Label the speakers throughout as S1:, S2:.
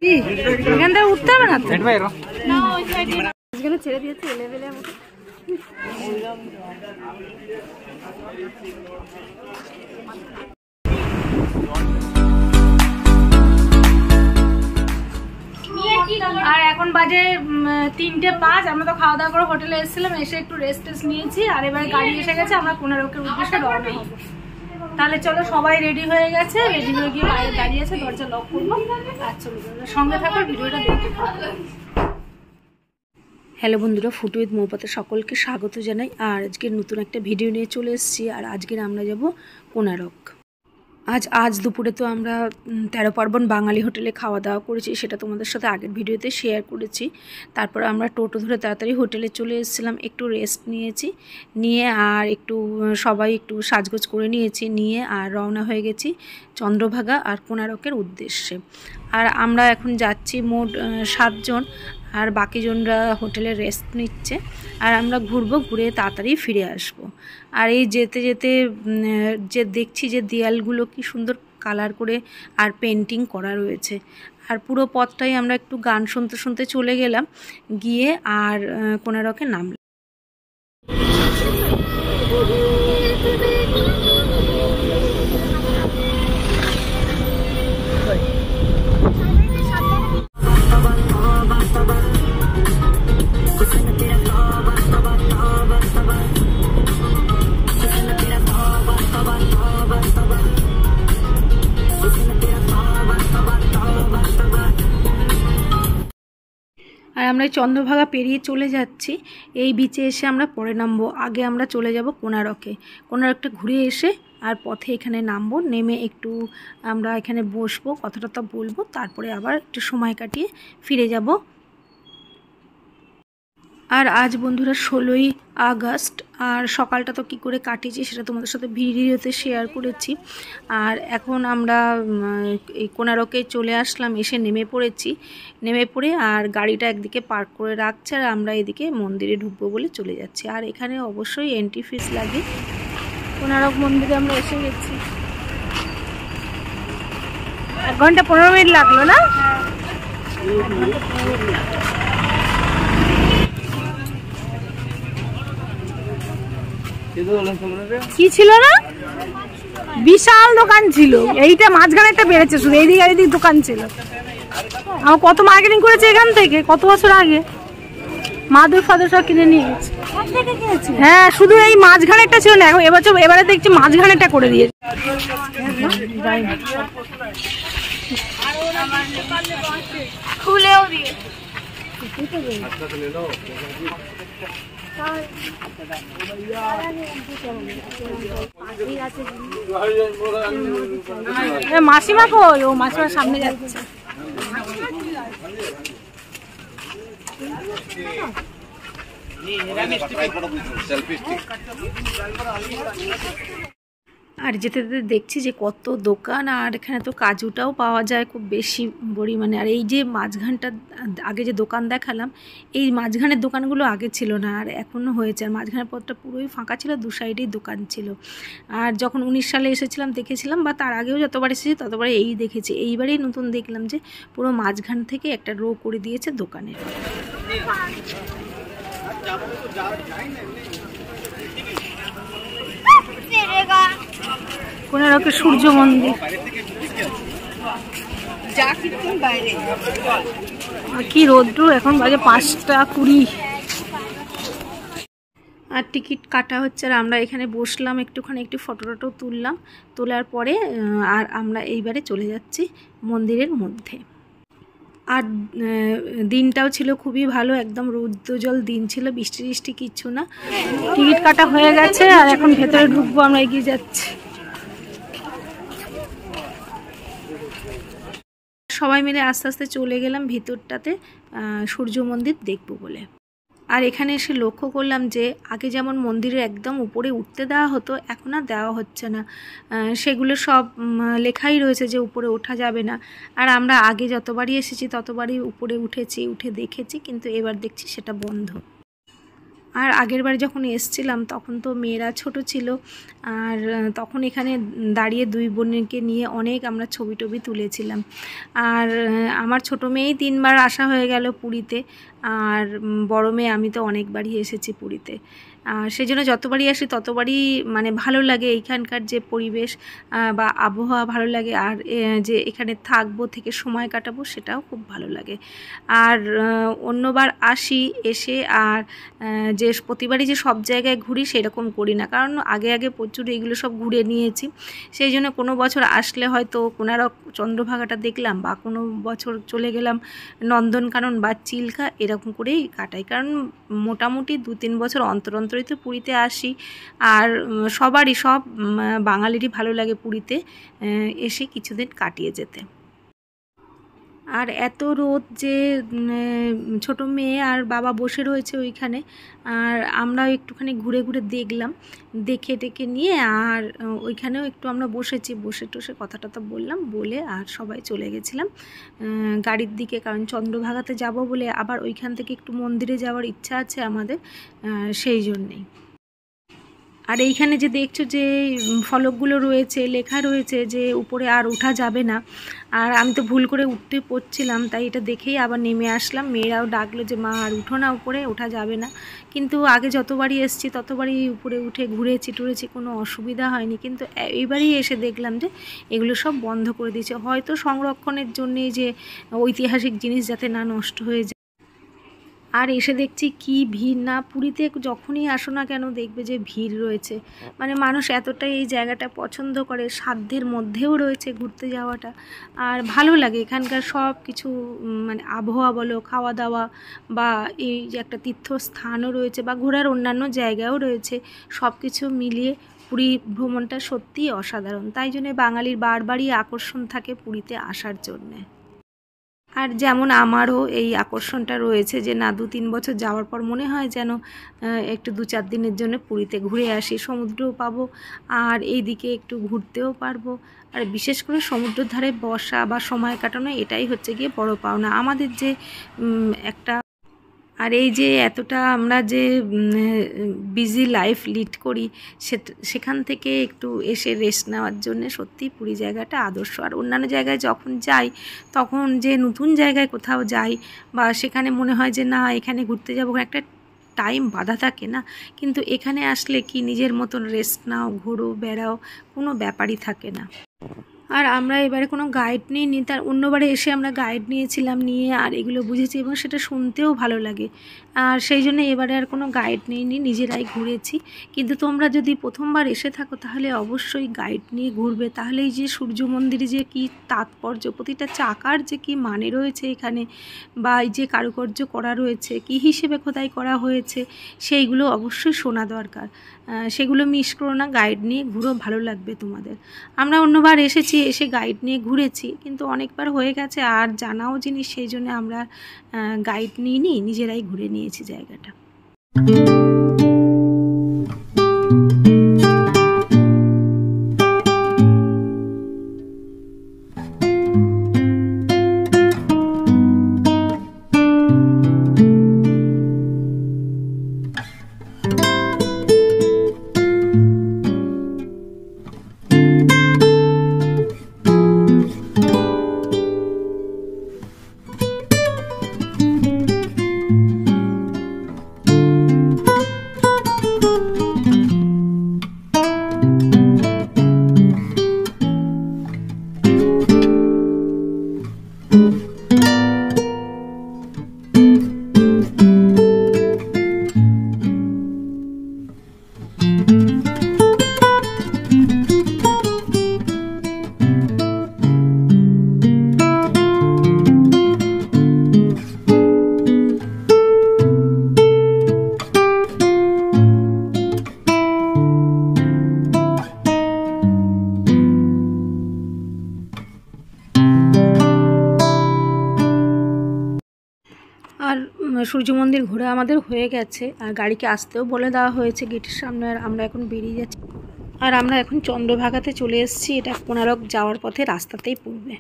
S1: এখান থেকে উঠতে হবে না তো, ছেড়ে দিয়েছে এলেবেলে মতো। আর এখন বাজে 3:05। আমরা তো খাওয়া দাওয়া করে হোটেলে এসেছিলাম, এসে একটু রেস্ট নিয়েছি। আর এবার গাড়ি এসে গেছে, আমরা কোনারকের উদ্দেশ্যে রওনা হবো। তাহলে চলো, সবাই রেডি হয়ে গেছে, রেডি হয়ে গিয়ে বাইরে দাঁড়িয়ে আছে, দরজা লক করবো আর চলো সঙ্গে থাকো, ভিডিওটা দেখতে থাকো। হ্যালো বন্ধুরা, ফুড উইথ মৌপাতে সকলকে স্বাগত জানাই। আর আজকের নতুন একটা ভিডিও নিয়ে চলে এসেছি। আর আজকের আমরা যাব কোনারক। আজ দুপুরে তো আমরা 13 পার্বণ বাঙালি হোটেলে খাওয়া দাওয়া করেছি, সেটা তোমাদের সাথে আগের ভিডিওতে শেয়ার করেছি। তারপর আমরা টোটো ধরে তাড়াতাড়ি হোটেলে চলে এসেছিলাম, একটু রেস্ট নিয়ে আর একটু সবাই একটু সাজগোজ করে নিয়ে আর রওনা হয়ে গেছি চন্দ্রভাগা আর কোনারকের উদ্দেশ্যে। আর আমরা এখন যাচ্ছি মোট 7 জন, আর বাকিজনরা হোটেলে রেস্ট নিচ্ছে। আর আমরা ঘুরে তাড়াতাড়ি ফিরে আসব। আর এই যেতে যেতে যে দেখছি যে দেয়ালগুলো কি সুন্দর কালার করে আর পেন্টিং করা রয়েছে। আর পুরো পথটাই আমরা একটু গান শুনতে চলে গেলাম, গিয়ে আর কোনারকে নামলাম। আর আমরা চন্দ্রভাগা পেরিয়ে চলে যাচ্ছি। এই বিচে এসে আমরা পরে নামবো, আগে আমরা চলে যাব কোনারকটা ঘুরে এসে আর পথে এখানে নামবো, নেমে একটু আমরা এখানে বসবো, কথাটা বলবো, তারপরে আবার একটু সময় কাটিয়ে ফিরে যাব। আর আজ বন্ধুরা 16ই আগস্ট। আর সকালটা তো কী করে কাটিয়েছি সেটা তোমাদের সাথে ভিডিওতে শেয়ার করেছি। আর এখন আমরা এই কোনারকে চলে আসলাম, এসে নেমে পড়ে আর গাড়িটা একদিকে পার্ক করে রাখছে, আর আমরা এদিকে মন্দিরে ঢুকবো বলে চলে যাচ্ছি। আর এখানে অবশ্যই এন্ট্রি ফিস লাগে। কোনারক মন্দিরে আমরা এসে গেছি। 1 ঘন্টা 15 মিনিট লাগলো না? কি ছিল না, বিশাল দোকান ছিল। এইটা মাঝখানে একটা বেড়েছে, শুধু এইদিকে আর এইদিকে দোকান ছিল। আমার কত মার্কেটিং করেছে এখান থেকে, কত বছর আগে মাদুর ফাদুর সব কিনে নিয়ে গেছে। হ্যাঁ, শুধু এই মাঝখানে একটা ছিল না, এবারে দেখছি মাঝখানে একটা করে দিয়েছে। খুলেও দিয়ে মাসিমা কই? ও মাসিমার সামনে যাচ্ছে। আর যেতে যেতে দেখছি যে কত দোকান, আর এখানে তো কাজুটাও পাওয়া যায় খুব বেশি পরিমাণে। আর এই যে মাঝখানটা আগে যে দোকান দেখালাম, এই মাঝখানের দোকানগুলো আগে ছিল না, আর এখনও হয়েছে। আর মাঝখানের পথটা পুরোই ফাঁকা ছিল, 2 সাইডেই দোকান ছিল। আর যখন 19 সালে এসেছিলাম দেখেছিলাম, বা তার আগেও যতবার এসেছি ততবারই এই দেখেছি। এইবারেই নতুন দেখলাম যে পুরো মাঝখান থেকে একটা রো করে দিয়েছে দোকানের। কোনারকের সূর্য মন্দির, কি রোদ্র, এখন বাজে 5:20। আর টিকিট কাটা হচ্ছে, আর আমরা এখানে বসলাম, একটু ফটো তুললাম। তোলার পরে আর আমরা এইবারে চলে যাচ্ছি মন্দিরের মধ্যে। আর দিনটাও ছিল খুবই ভালো, একদম রৌদ্রোজ্জ্বল দিন ছিল, বৃষ্টি কিচ্ছু না। টিকিট কাটা হয়ে গেছে, আর এখন ভেতরে ঢুকবো, আমরা এগিয়ে যাচ্ছি। সবাই মিলে আস্তে আস্তে চলে গেলাম ভিতরটাতে সূর্য মন্দির দেখবো বলে। আর এখানে এসে লক্ষ্য করলাম যে আগে যেমন মন্দিরের একদম উপরে উঠতে দেওয়া হতো, এখন আর দেওয়া হচ্ছে না। সেগুলো সব লেখাই রয়েছে যে উপরে ওঠা যাবে না। আর আমরা আগে যতবারই এসেছি ততবারই উপরে উঠে দেখেছি, কিন্তু এবার দেখছি সেটা বন্ধ। আর আগের বার যখন এসছিলাম তখন তো মেয়েরা ছোট ছিল, আর তখন এখানে দাঁড়িয়ে দুই বোনকে নিয়ে অনেক আমরা ছবি টবি তুলেছিলাম। আর আমার ছোট মেয়েই 3 বার আসা হয়ে গেল পুরীতে, আর বড় মেয়ে আমি তো অনেকবারই এসেছি পুরীতে। সেই জন্য যতবারই আসি ততবারই মানে ভালো লাগে এইখানকার যে পরিবেশ বা আবহাওয়া ভালো লাগে, আর যে এখানে থাকবো থেকে সময় কাটাবো সেটাও খুব ভালো লাগে। আর অন্যবার আসি এসে আর যে প্রতিবারই যে সব জায়গায় ঘুরি সেরকম করি না, কারণ আগে আগে প্রচুর এগুলো সব ঘুরে নিয়েছি। সেই জন্য কোনো বছর আসলে হয়তো কোনারক চন্দ্রভাগাটা দেখলাম, বা কোনো বছর চলে গেলাম নন্দনকানন বা চিল্কা, এরকম করেই কাটাই। কারণ মোটামুটি 2-3 বছর অন্তর অন্তরই তো পুরীতে আসি, আর সবারই সব বাঙালিরই ভালো লাগে পুরীতে এসে কিছুদিন কাটিয়ে যেতে। আর এত রোদ যে ছোট মেয়ে আর বাবা বসে রয়েছে ওইখানে, আর আমরাও একটুখানি ঘুরে ঘুরে দেখলাম, দেখে টেকে নিয়ে আর ওইখানেও একটু আমরা বসেছি, বসে টসে কথা টথা বললাম, বলে আর সবাই চলে গেছিলাম গাড়ির দিকে, কারণ চন্দ্রভাগাতে যাব বলে আবার ওইখান থেকে একটু মন্দিরে যাওয়ার ইচ্ছা আছে আমাদের, সেই জন্যেই। আর এইখানে যে দেখছো যে ফলকগুলো রয়েছে, লেখা রয়েছে যে উপরে আর ওঠা যাবে না, আর আমি তো ভুল করে উঠতে পড়ছিলাম, তাই এটা দেখেই আবার নেমে আসলাম। মেয়েরাও ডাকলো যে মা আর উঠো না, উপরে ওঠা যাবে না। কিন্তু আগে যতবারই এসেছি ততবারই উপরে উঠে ঘুরেছি টুরেছি, কোনো অসুবিধা হয়নি। কিন্তু এইবারই এসে দেখলাম যে এগুলো সব বন্ধ করে দিয়েছে, হয়তো সংরক্ষণের জন্যে, যে ঐতিহাসিক জিনিস যাতে না নষ্ট হয়ে যায়। আর এসে দেখছি কি ভিড়, না পুরীতে যখনই আসো না কেন দেখবে যে ভিড় রয়েছে, মানে মানুষ এতটাই এই জায়গাটা পছন্দ করে, সাধ্যের মধ্যেও রয়েছে ঘুরতে যাওয়াটা। আর ভালো লাগে এখানকার সব কিছু, মানে আবহাওয়া বলো, খাওয়া দাওয়া, বা এই যে একটা তীর্থস্থানও রয়েছে বা ঘোরার অন্যান্য জায়গাও রয়েছে, সব কিছু মিলিয়ে পুরী ভ্রমণটা সত্যিই অসাধারণ। তাই জন্য বাঙালির বারবারই আকর্ষণ থাকে পুরীতে আসার জন্যে। আর যেমন আমারও এই আকর্ষণটা রয়েছে যে না 2-3 বছর যাওয়ার পর মনে হয় যেন একটু 2-4 দিনের জন্য পুরীতে ঘুরে আসি, সমুদ্রও পাবো আর এইদিকে একটু ঘুরতেও পারবো। আর বিশেষ করে সমুদ্রের ধারে বসা বা সময় কাটানো, এটাই হচ্ছে গিয়ে বড় পাওনা আমাদের, যে একটা। আর এই যে এতটা আমরা যে বিজি লাইফ লিড করি, সেখান থেকে একটু এসে রেস্ট নেওয়ার জন্য সত্যিই পুরী জায়গাটা আদর্শ। আর অন্যান্য জায়গায় যখন যাই তখন যে নতুন জায়গায় কোথাও যাই বা সেখানে মনে হয় যে না এখানে ঘুরতে যাবো, একটা টাইম বাঁধা থাকে না, কিন্তু এখানে আসলে কি নিজের মতন রেস্ট নাও, ঘোরো, বেড়াও, কোনো ব্যাপারই থাকে না। আর আমরা এবারে কোনো গাইড নিইনি, তার অন্যবারে এসে আমরা গাইড নিয়েছিলাম, নিয়ে আর এগুলো বুঝেছি এবং সেটা শুনতেও ভালো লাগে। আর সেই জন্য এবারে আর কোনো গাইড নিইনি, নিজেরাই ঘুরেছি। কিন্তু তোমরা যদি প্রথমবার এসে থাকো তাহলে অবশ্যই গাইড নিয়ে ঘুরবে, তাহলে এই যে সূর্য মন্দিরে যে কী তাৎপর্য, প্রতিটা চাকার যে কী মানে রয়েছে এখানে, বা এই যে কারুকার্য করা রয়েছে, কী হিসেবে খোদাই করা হয়েছে, সেইগুলো অবশ্যই শোনা দরকার। সেগুলো মিস করো না, গাইড নিয়ে ঘুরো, ভালো লাগবে তোমাদের। আমরা অন্যবার এসেছি, এসে গাইড নিয়ে ঘুরেছি, কিন্তু অনেকবার হয়ে গেছে আর জানাও জিনিস, সেই জন্য আমরা গাইড নিইনি, নিজেরাই ঘুরে নিয়েছি জায়গাটা। আর সূর্য মন্দির ঘোরা আমাদের হয়ে গেছে, আর গাড়িকে আসতেও বলে দেওয়া হয়েছে গেটের সামনে। আর আমরা এখন বেরিয়ে যাচ্ছি, আর আমরা এখন চন্দ্রভাগাতে চলে এসেছি। এটা কোনারক যাওয়ার পথে রাস্তাতেই পড়বে।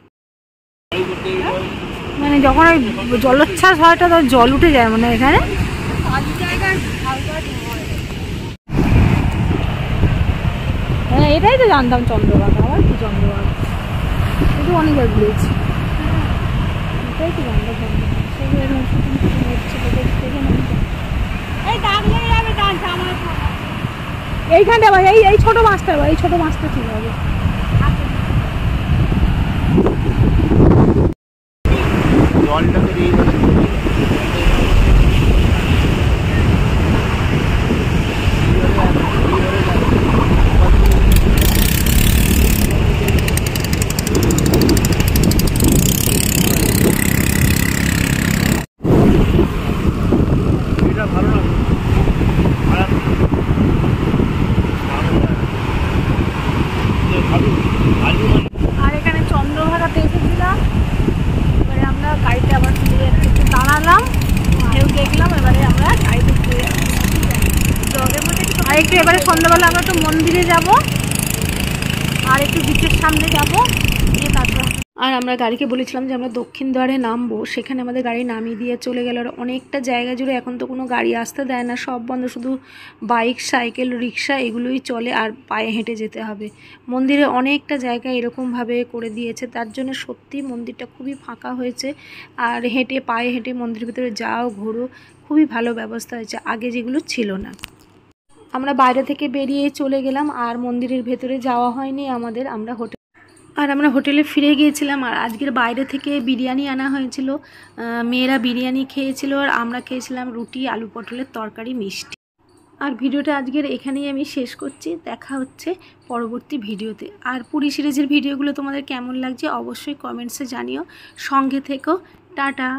S1: মানে যখন ওই জলোচ্ছ্বাস হয়, তো জল উঠে যায় মানে এখানে। হ্যাঁ এটাই তো জানতাম চন্দ্রভাগা, আবার কি চন্দ্রভাগা, কিন্তু অনেকবার ঘুরেছি, এটাই তো জানতাম এইখানটা আবার এই ছোট মাছটা, এই ছোট মাছটা ঠিক হবে। আর এখানে চন্দ্রভাগাতে এসেছিলাম, এবারে আমরা গাড়িতে আবার ফিরে যাচ্ছি, একটু দাঁড়ালাম, ঢেউ দেখলাম, এবারে আমরা গাড়িতে ফিরে যাবো। আর একটু এবারে সন্ধ্যাবেলা আমরা একটু মন্দিরে যাব, আর একটু বিচের সামনে যাব, গিয়ে তারপর। আর আমরা গাড়িকে বলেছিলাম যে আমরা দক্ষিণ দ্বারে নামবো, সেখানে আমাদের গাড়ি নামিয়ে দিয়ে চলে গেল। আর অনেকটা জায়গা জুড়ে এখন তো কোনো গাড়ি আসতে দেয় না, সব বন্ধ, শুধু বাইক, সাইকেল, রিক্সা এগুলোই চলে, আর পায়ে হেঁটে যেতে হবে। মন্দিরে অনেকটা জায়গা এরকমভাবে করে দিয়েছে, তার জন্য সত্যি মন্দিরটা খুবই ফাঁকা হয়েছে। আর পায়ে হেঁটে মন্দিরের ভিতরে যাও, ঘোরো, খুবই ভালো ব্যবস্থা হয়েছে, আগে যেগুলো ছিল না। আমরা বাইরে থেকে বেরিয়ে চলে গেলাম, আর মন্দিরের ভেতরে যাওয়া হয়নি আমাদের। আমরা হোটেলে ফিরে গিয়েছিলাম। আর আজকের বাইরে থেকে বিরিয়ানি আনা হয়েছিল, মেয়েরা বিরিয়ানি খেয়েছিল, আর আমরা খেয়েছিলাম রুটি, আলু পটলের তরকারি, মিষ্টি। আর ভিডিওটা আজকের এখানেই আমি শেষ করছি, দেখা হচ্ছে পরবর্তী ভিডিওতে। আর পুরী সিরিজের ভিডিওগুলো তোমাদের কেমন লাগছে অবশ্যই কমেন্টসে জানিও, সঙ্গে থেকো, টাটা।